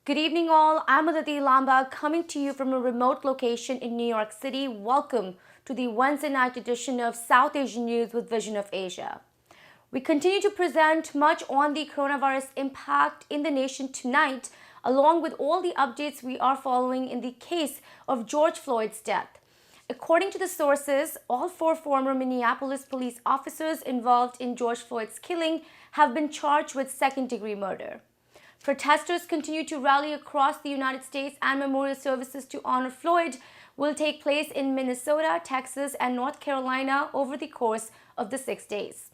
Good evening, all. I'm Aditi Lamba coming to you from a remote location in New York City. Welcome to the Wednesday night edition of South Asian News with Vision of Asia. We continue to present much on the coronavirus impact in the nation tonight, along with all the updates we are following in the case of George Floyd's death. According to the sources, all four former Minneapolis police officers involved in George Floyd's killing have been charged with second-degree murder. Protesters continue to rally across the United States, and memorial services to honor Floyd will take place in Minnesota, Texas, and North Carolina over the course of the 6 days.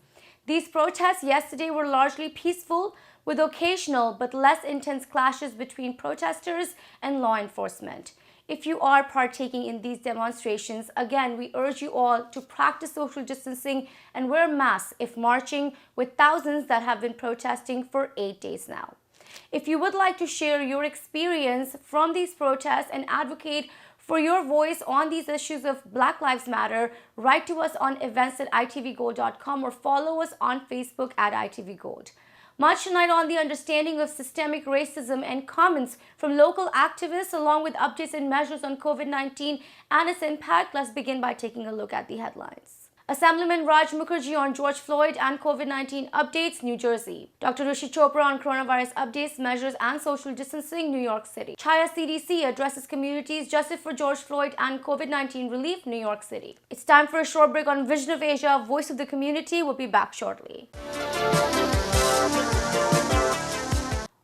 These protests yesterday were largely peaceful, with occasional but less intense clashes between protesters and law enforcement. If you are partaking in these demonstrations, again, we urge you all to practice social distancing and wear masks if marching with thousands that have been protesting for 8 days now. If you would like to share your experience from these protests and advocate for your voice on these issues of Black Lives Matter, write to us on events@itvgold.com or follow us on Facebook at itvgold. Much tonight on the understanding of systemic racism and comments from local activists, along with updates and measures on COVID-19 and its impact. Let's begin by taking a look at the headlines. Assemblyman Mukerji on George Floyd and COVID-19 updates, New Jersey. Dr. Rishi Chopra on coronavirus updates, measures, and social distancing, New York City. Chhaya CDC addresses communities, justice for George Floyd and COVID-19 relief, New York City. It's time for a short break on Vision of Asia, Voice of the Community. We'll be back shortly.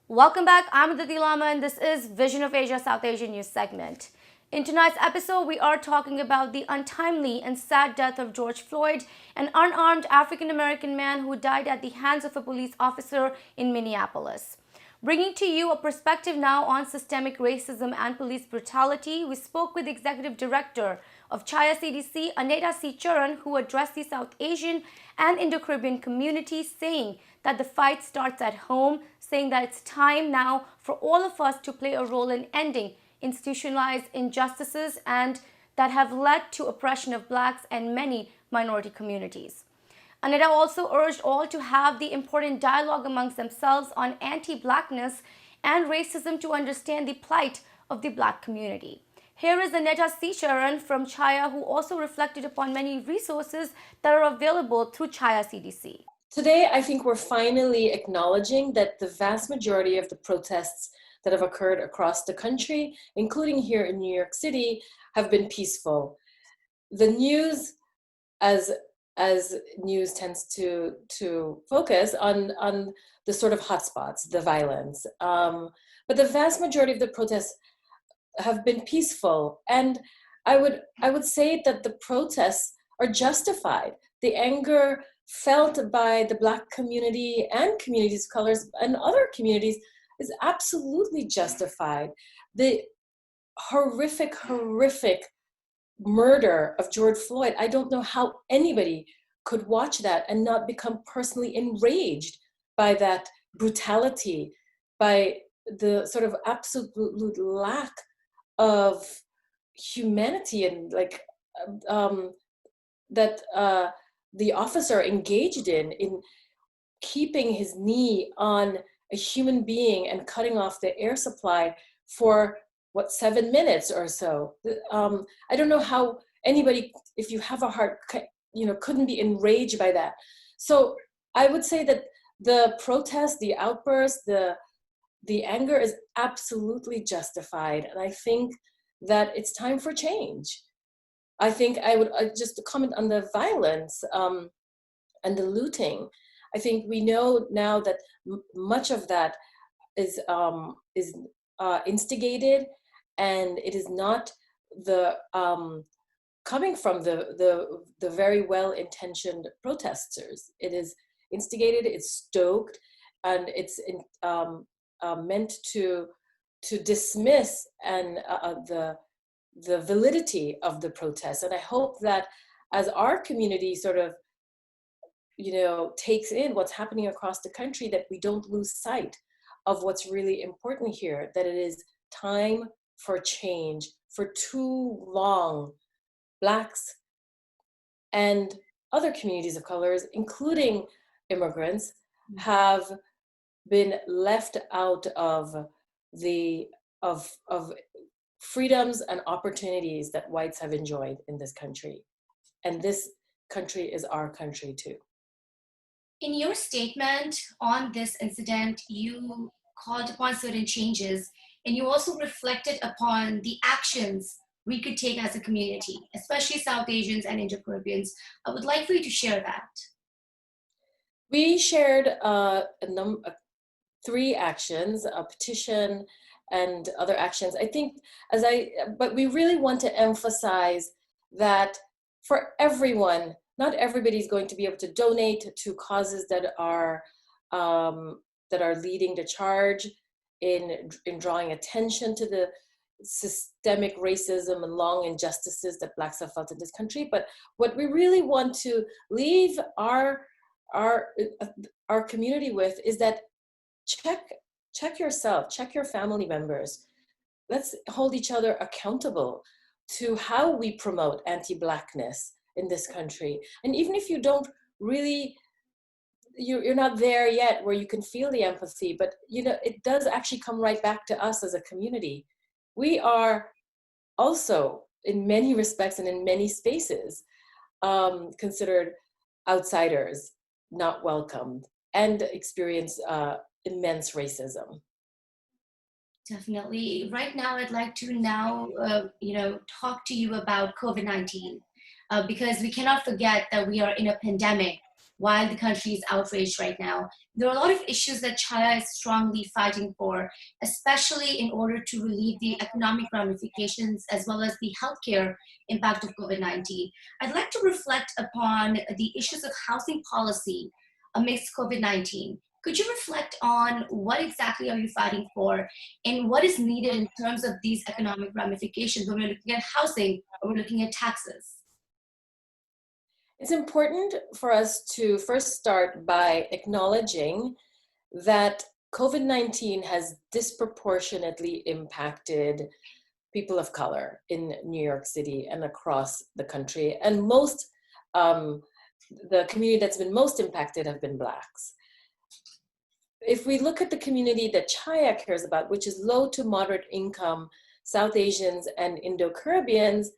Welcome back. I'm Aditi Lama, and this is Vision of Asia, South Asian News segment. In tonight's episode, we are talking about the untimely and sad death of George Floyd, an unarmed African-American man who died at the hands of a police officer in Minneapolis. Bringing to you a perspective now on systemic racism and police brutality, we spoke with Executive Director of Chhaya CDC, Aneta C. Charan, who addressed the South Asian and Indo-Caribbean community, saying that the fight starts at home, saying that it's time now for all of us to play a role in ending institutionalized injustices and that have led to oppression of blacks and many minority communities. Aneta also urged all to have the important dialogue amongst themselves on anti-blackness and racism to understand the plight of the black community. Here is Aneta C. Charan from Chhaya, who also reflected upon many resources that are available through Chhaya CDC. Today, I think we're finally acknowledging that the vast majority of the protests that have occurred across the country, including here in New York City, have been peaceful. The news, as news tends to focus on the sort of hotspots, the violence. But the vast majority of the protests have been peaceful. And I would say that the protests are justified. The anger felt by the Black community and communities of colors and other communities is absolutely justified. The horrific murder of George Floyd, I don't know how anybody could watch that and not become personally enraged by that brutality, by the sort of absolute lack of humanity and that the officer engaged in keeping his knee on a human being and cutting off the air supply for 7 minutes or so. I don't know how anybody, if you have a heart, couldn't be enraged by that. So I would say that the protest, the outburst, the anger is absolutely justified. And I think that it's time for change. I think I would just to comment on the violence and the looting. I think we know now that much of that is instigated, and it is not coming from the very well-intentioned protesters. It is instigated, it's stoked, and it's meant to dismiss and the validity of the protest. And I hope that as our community sort of takes in what's happening across the country, that we don't lose sight of what's really important here, that it is time for change. For too long, Blacks and other communities of colors, including immigrants, have been left out of the of freedoms and opportunities that whites have enjoyed in this country. And this country is our country too. In your statement on this incident, you called upon certain changes and you also reflected upon the actions we could take as a community, especially South Asians and Indo-Caribbeans. I would like for you to share that. We shared three actions: a petition and other actions. I think but we really want to emphasize that for everyone, not everybody's going to be able to donate to causes that are leading the charge in drawing attention to the systemic racism and long injustices that Blacks have felt in this country. But what we really want to leave our community with is that check yourself, check your family members. Let's hold each other accountable to how we promote anti-Blackness in this country. And even if you don't really, you're not there yet where you can feel the empathy, but it does actually come right back to us as a community. We are also, in many respects and in many spaces, considered outsiders, not welcomed, and experience immense racism. Definitely. Right now, I'd like to talk to you about COVID-19, because we cannot forget that we are in a pandemic while the country is outraged right now. There are a lot of issues that Chhaya is strongly fighting for, especially in order to relieve the economic ramifications as well as the healthcare impact of COVID-19. I'd like to reflect upon the issues of housing policy amidst COVID-19. Could you reflect on what exactly are you fighting for and what is needed in terms of these economic ramifications when we're looking at housing or we're looking at taxes? It's important for us to first start by acknowledging that COVID-19 has disproportionately impacted people of color in New York City and across the country. And the community that's been most impacted have been Blacks. If we look at the community that Chhaya cares about, which is low to moderate income South Asians and Indo-Caribbeans,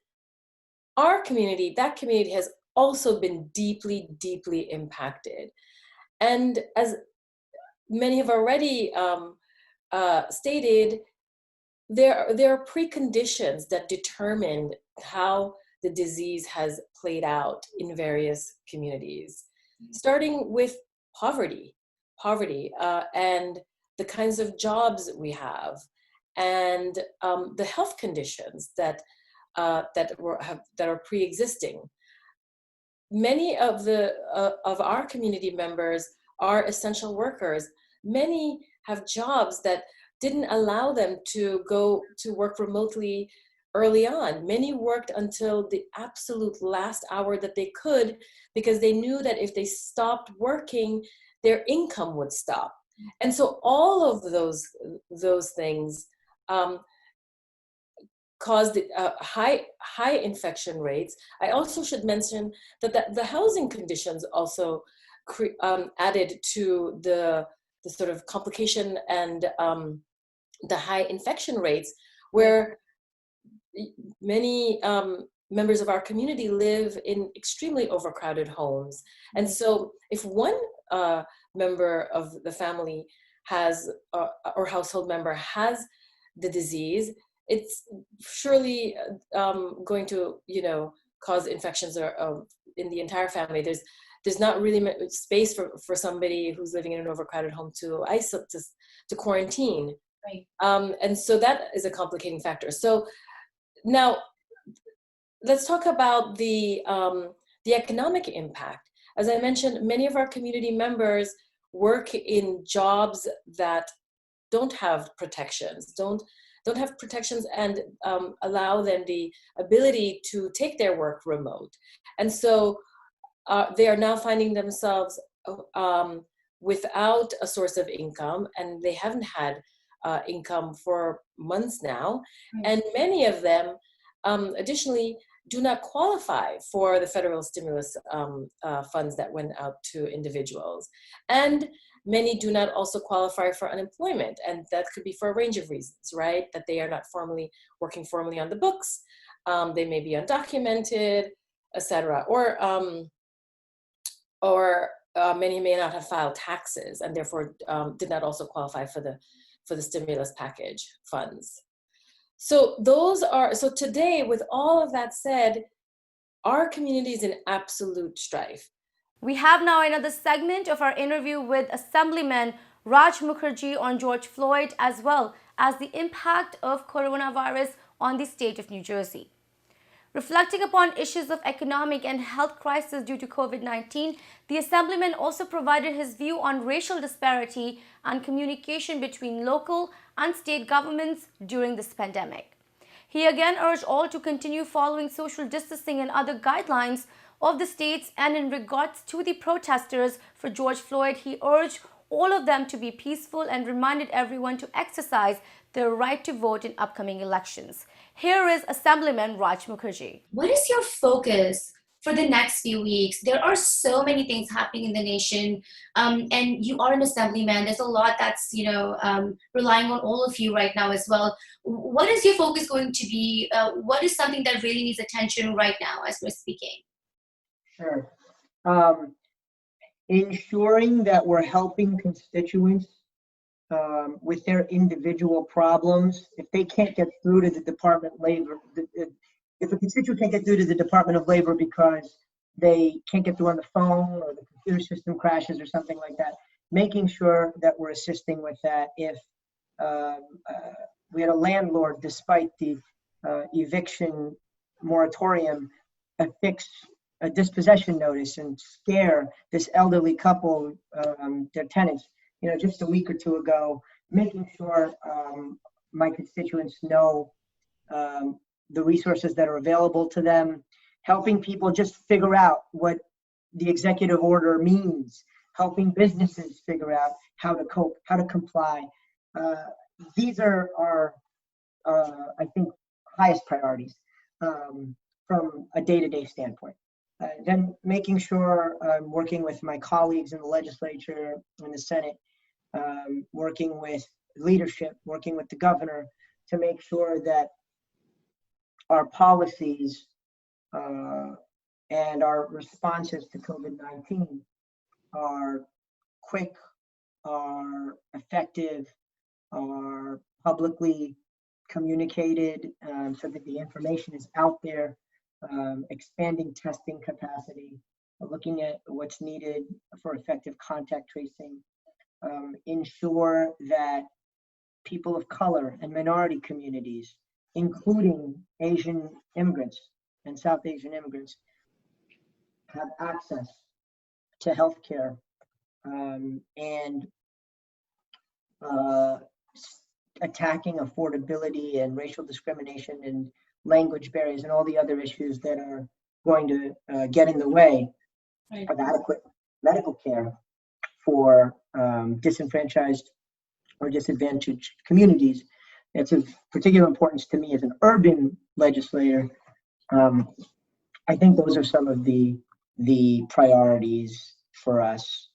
that community has also been deeply, deeply impacted. And as many have already stated, there are preconditions that determined how the disease has played out in various communities, starting with poverty, and the kinds of jobs we have, and the health conditions that are pre-existing. Many of our community members are essential workers. Many have jobs that didn't allow them to go to work remotely early on. Many worked until the absolute last hour that they could, because they knew that if they stopped working, their income would stop. And so all of those things caused high infection rates. I also should mention that the housing conditions also added to the sort of complication and the high infection rates, where many members of our community live in extremely overcrowded homes. And so if one member of the family has, or household member has the disease, it's surely going to, cause infections in the entire family. There's not really space for somebody who's living in an overcrowded home to isolate, to quarantine. Right. And so that is a complicating factor. So now let's talk about the economic impact. As I mentioned, many of our community members work in jobs that don't have protections, don't have protections and allow them the ability to take their work remote. And so they are now finding themselves without a source of income, and they haven't had income for months now. And many of them, additionally, do not qualify for the federal stimulus funds that went out to individuals. And many do not also qualify for unemployment. And that could be for a range of reasons, right? That they are not working formally on the books. They may be undocumented, etc. Or many may not have filed taxes and therefore did not also qualify for the stimulus package funds. So today, with all of that said, our community is in absolute strife. We have now another segment of our interview with Assemblyman Raj Mukerji on George Floyd, as well as the impact of coronavirus on the state of New Jersey. Reflecting upon issues of economic and health crisis due to COVID-19, the Assemblyman also provided his view on racial disparity and communication between local and state governments during this pandemic. He again urged all to continue following social distancing and other guidelines of the states, and in regards to the protesters for George Floyd, he urged all of them to be peaceful and reminded everyone to exercise their right to vote in upcoming elections. Here is Assemblyman Raj Mukerji. What is your focus for the next few weeks? There are so many things happening in the nation, and you are an assemblyman. There's a lot that's relying on all of you right now as well. What is your focus going to be? What is something that really needs attention right now as we're speaking? Sure. Ensuring that we're helping constituents with their individual problems. If they can't get through to the Department of Labor, if a constituent can't get through to the Department of Labor because they can't get through on the phone or the computer system crashes or something like that, making sure that we're assisting with that. If we had a landlord, despite the eviction moratorium, affix a dispossession notice and scare this elderly couple, their tenants, just a week or two ago, making sure my constituents know the resources that are available to them, helping people just figure out what the executive order means, helping businesses figure out how to cope, how to comply. These are our, I think, highest priorities from a day-to-day standpoint. Then making sure I'm working with my colleagues in the legislature and the Senate, working with leadership, working with the governor to make sure that our policies and our responses to COVID-19 are quick, are effective, are publicly communicated so that the information is out there, expanding testing capacity, looking at what's needed for effective contact tracing, ensure that people of color and minority communities, including Asian immigrants and South Asian immigrants, have access to healthcare and attacking affordability and racial discrimination and language barriers and all the other issues that are going to get in the way of adequate medical care for disenfranchised or disadvantaged communities. It's of particular importance to me as an urban legislator. I think those are some of the priorities for us,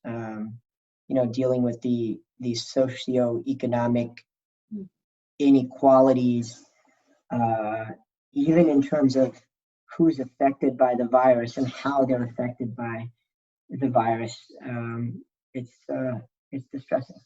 dealing with the socioeconomic inequalities, even in terms of who's affected by the virus and how they're affected by the virus. It's distressing.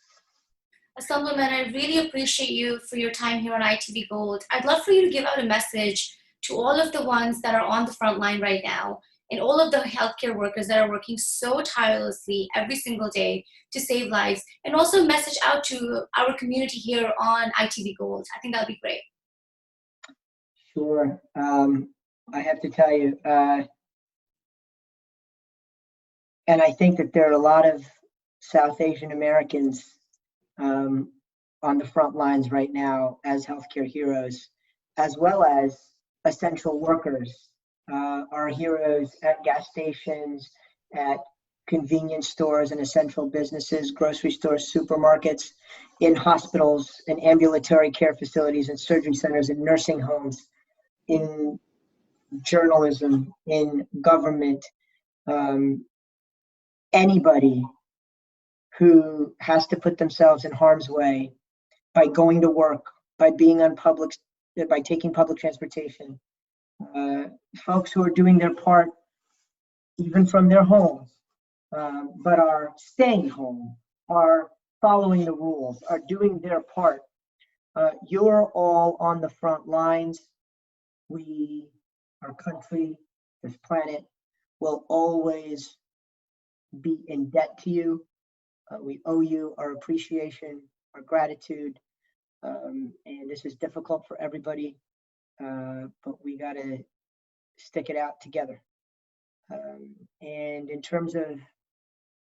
Assemblyman, I really appreciate you for your time here on ITV Gold. I'd love for you to give out a message to all of the ones that are on the front line right now and all of the healthcare workers that are working so tirelessly every single day to save lives, and also a message out to our community here on ITV Gold. I think that'll be great. Sure. I have to tell you, and I think that there are a lot of South Asian Americans on the front lines right now as healthcare heroes, as well as essential workers, our heroes at gas stations, at convenience stores and essential businesses, grocery stores, supermarkets, in hospitals and ambulatory care facilities and surgery centers and nursing homes, in journalism, in government, anybody who has to put themselves in harm's way by going to work, by being on by taking public transportation, folks who are doing their part even from their homes, but are staying home, are following the rules, are doing their part. You're all on the front lines. Our country, this planet, will always be in debt to you. We owe you our appreciation, our gratitude, and this is difficult for everybody, but we got to stick it out together. And in terms of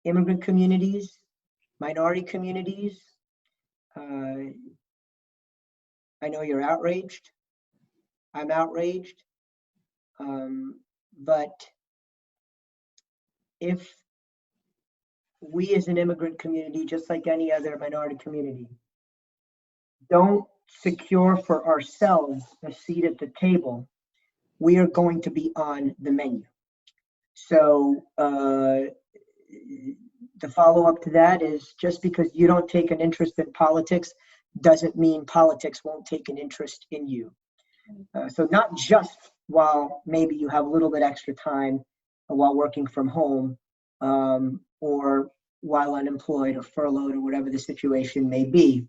immigrant communities, minority communities, I know you're outraged. I'm outraged. But if we as an immigrant community, just like any other minority community, don't secure for ourselves a seat at the table, we are going to be on the menu. So the follow-up to that is, just because you don't take an interest in politics doesn't mean politics won't take an interest in you. So not just while maybe you have a little bit extra time while working from home, or while unemployed or furloughed or whatever the situation may be,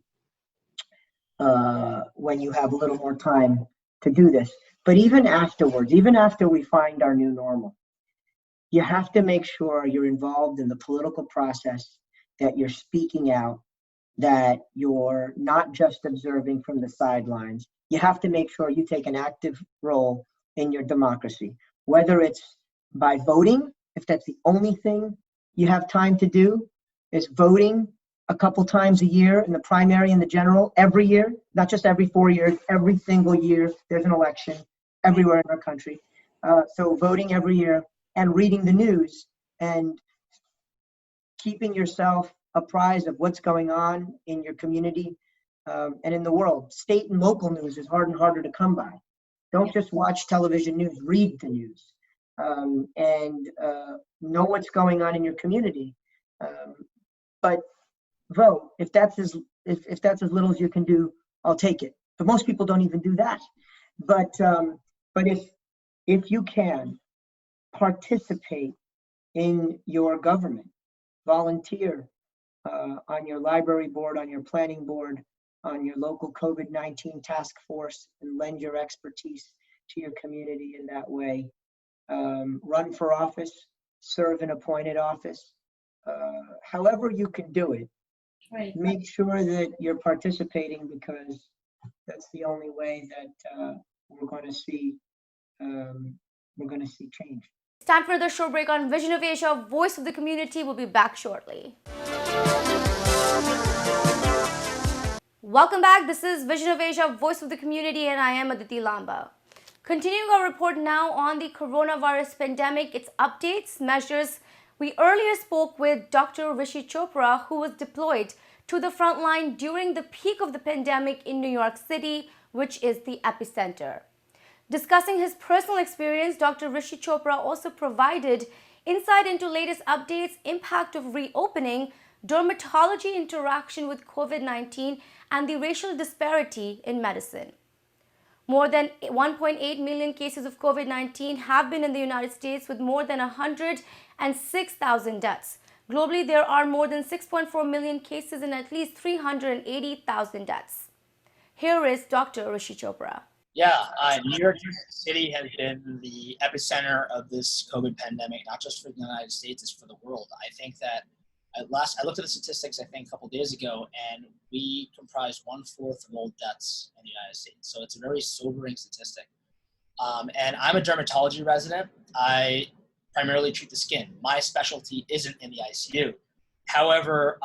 when you have a little more time to do this. But even afterwards, even after we find our new normal, you have to make sure you're involved in the political process, that you're speaking out, that you're not just observing from the sidelines. You have to make sure you take an active role in your democracy, whether it's by voting, if that's the only thing you have time to do, is voting a couple times a year in the primary and the general, every year, not just every 4 years, every single year there's an election everywhere in our country. So voting every year and reading the news and keeping yourself apprised of what's going on in your community and in the world. State and local news is harder and harder to come by. Don't just watch television news, read the news, and know what's going on in your community. But vote. If that's as little as you can do, I'll take it. But most people don't even do that. But if you can participate in your government, volunteer on your library board, on your planning board, on your local COVID-19 task force, and lend your expertise to your community in that way. Run for office, serve in appointed office. However you can do it, Right. make sure that you're participating, because that's the only way that we're going to see change. It's time for another short break on Vision of Asia, Voice of the Community. We'll be back shortly. Welcome back. This is Vision of Asia, Voice of the Community, and I am Aditi Lamba. Continuing our report now on the coronavirus pandemic, its updates, measures. We earlier spoke with Dr. Rishi Chopra, who was deployed to the front line during the peak of the pandemic in New York City, which is the epicenter. Discussing his personal experience, Dr. Rishi Chopra also provided insight into latest updates, impact of reopening, dermatology interaction with COVID-19, and the racial disparity in medicine. More than 1.8 million cases of COVID-19 have been in the United States, with more than 106,000 deaths. Globally, there are more than 6.4 million cases and at least 380,000 deaths. Here is Dr. Rishi Chopra. Yeah, New York City has been the epicenter of this COVID pandemic, not just for the United States, it's for the world. I think that I looked at the statistics, I think, a couple days ago, and we comprise 1/4 of all deaths in the United States. So it's a very sobering statistic. And I'm a dermatology resident. I primarily treat the skin. My specialty isn't in the ICU. However,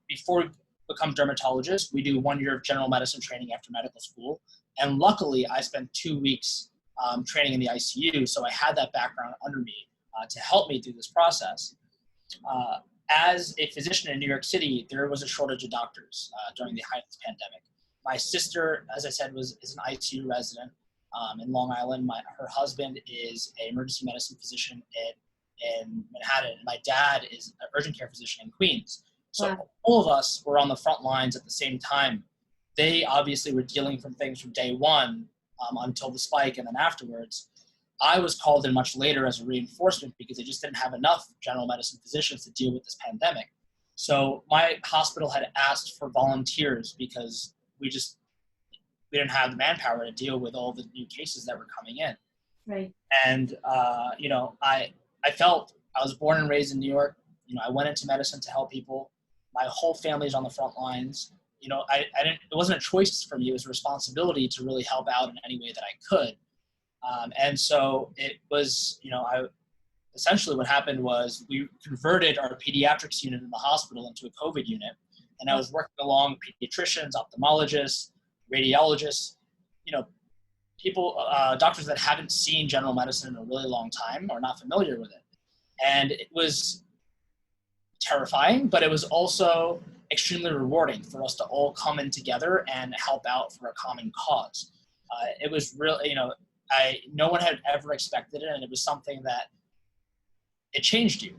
before we become dermatologists, we do 1 year of general medicine training after medical school. And luckily, I spent 2 weeks training in the ICU, so I had that background under me to help me through this process. As a physician in New York City, there was a shortage of doctors during the height of the pandemic. My sister, as I said, is an ICU resident. in Long Island. Her husband is an emergency medicine physician in Manhattan. And my dad is an urgent care physician in Queens. So Wow. all of us were on the front lines at the same time. They obviously were dealing from things from day one until the spike and then afterwards. I was called in much later as a reinforcement because they just didn't have enough general medicine physicians to deal with this pandemic. So my hospital had asked for volunteers because we didn't have the manpower to deal with all the new cases that were coming in. Right. And, I felt I was born and raised in New York. I went into medicine to help people. My whole family is on the front lines. I didn't, it wasn't a choice for me. It was a responsibility to really help out in any way that I could. And so it was, essentially what happened was we converted our pediatrics unit in the hospital into a COVID unit. And I was working along pediatricians, ophthalmologists, radiologists, people, doctors that haven't seen general medicine in a really long time or not familiar with it. And it was terrifying, but it was also extremely rewarding for us to all come in together and help out for a common cause. It was really, no one had ever expected it, and it was something that it changed you.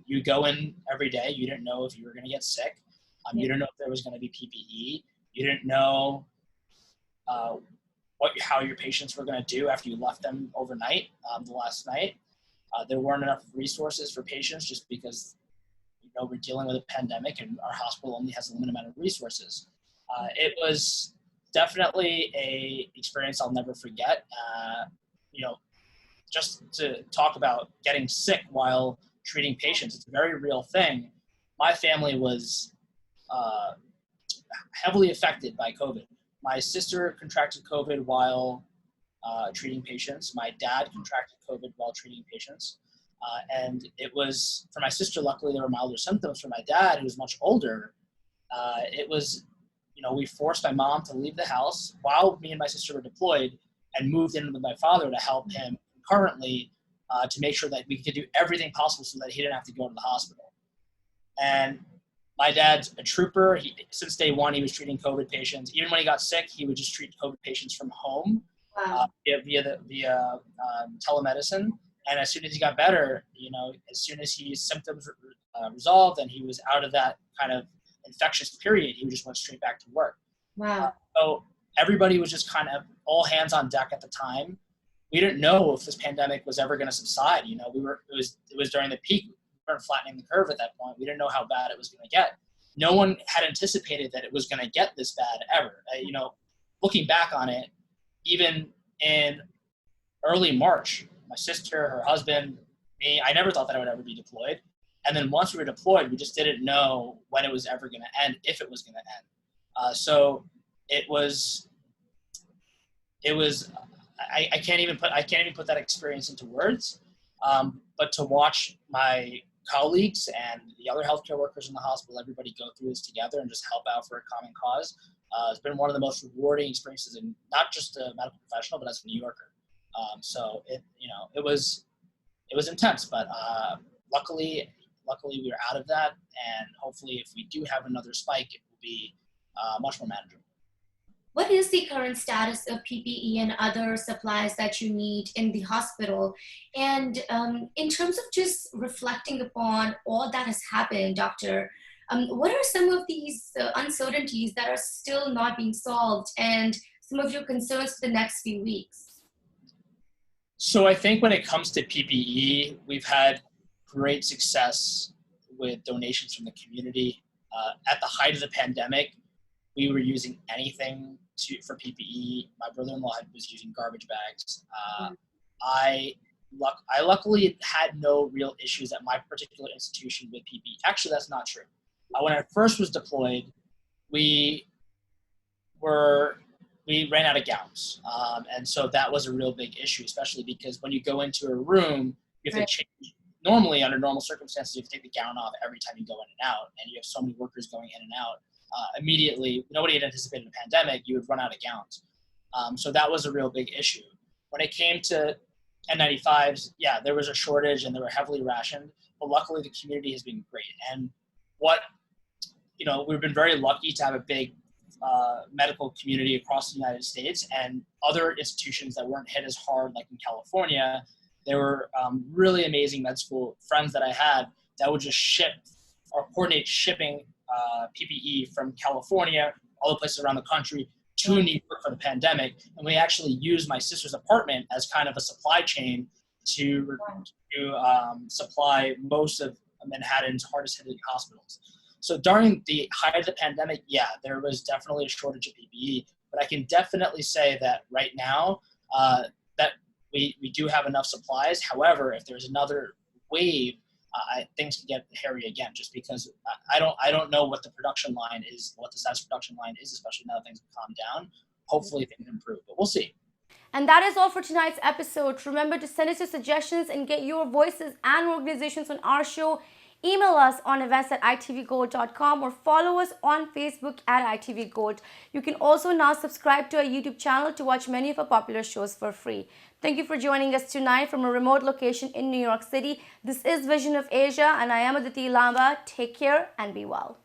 You go in every day, you didn't know if you were going to get sick. You didn't know if there was going to be PPE. You didn't know how your patients were going to do after you left them overnight, the last night. There weren't enough resources for patients just because we're dealing with a pandemic and our hospital only has a limited amount of resources. It was definitely a experience I'll never forget. Just to talk about getting sick while treating patients, it's a very real thing. My family was heavily affected by COVID. My sister contracted COVID while treating patients. My dad contracted COVID while treating patients. And it was, for my sister, luckily there were milder symptoms. For my dad, who was much older, it was, we forced my mom to leave the house while me and my sister were deployed and moved in with my father to help him concurrently to make sure that we could do everything possible so that he didn't have to go to the hospital. And my dad's a trooper. Since day one, he was treating COVID patients. Even when he got sick, he would just treat COVID patients from home. Wow. via telemedicine. And as soon as he got better, as soon as his symptoms resolved and he was out of that kind of infectious period, he just went straight back to work. Wow. So everybody was just kind of all hands on deck at the time. We didn't know if this pandemic was ever going to subside. It was during the peak. We weren't flattening the curve at that point. We didn't know how bad it was going to get. No one had anticipated that it was going to get this bad ever. Looking back on it, even in early March, my sister, her husband, me, I never thought that I would ever be deployed. And then once we were deployed, we just didn't know when it was ever going to end, if it was going to end. So it was, I can't even put that experience into words. But to watch my colleagues and the other healthcare workers in the hospital, everybody go through this together and just help out for a common cause, it's been one of the most rewarding experiences, in not just a medical professional, but as a New Yorker. So it was intense, but luckily we were out of that, and hopefully if we do have another spike, it will be much more manageable. What is the current status of PPE and other supplies that you need in the hospital? And in terms of just reflecting upon all that has happened, Doctor, what are some of these uncertainties that are still not being solved, and some of your concerns for the next few weeks? So I think when it comes to PPE, we've had great success with donations from the community. At the height of the pandemic, we were using anything for PPE. My brother-in-law was using garbage bags. I luckily had no real issues at my particular institution with PPE. Actually, that's not true. When I first was deployed, we ran out of gowns. And so that was a real big issue, especially because when you go into a room, you have to change. Normally, under normal circumstances, you have to take the gown off every time you go in and out, and you have so many workers going in and out. Immediately, nobody had anticipated a pandemic, you would run out of gowns. So that was a real big issue. When it came to N95s, yeah, there was a shortage and they were heavily rationed, but luckily the community has been great. And we've been very lucky to have a big medical community across the United States, and other institutions that weren't hit as hard, like in California. There were really amazing med school friends that I had that would just ship or coordinate shipping PPE from California, all the places around the country, to New York for the pandemic. And we actually used my sister's apartment as kind of a supply chain to supply most of Manhattan's hardest hit hospitals. So during the height of the pandemic, yeah, there was definitely a shortage of PPE, but I can definitely say that right now that we do have enough supplies. However, if there's another wave, things can get hairy again, just because I don't know what the production line is, what the status production line is, especially now that things have calmed down. Hopefully things improve, but we'll see. And that is all for tonight's episode. Remember to send us your suggestions and get your voices and organizations on our show. Email us on events@itvgold.com or follow us on Facebook @itvgold. You can also now subscribe to our YouTube channel to watch many of our popular shows for free. Thank you for joining us tonight from a remote location in New York City. This is Vision of Asia, and I am Aditi Lamba. Take care and be well.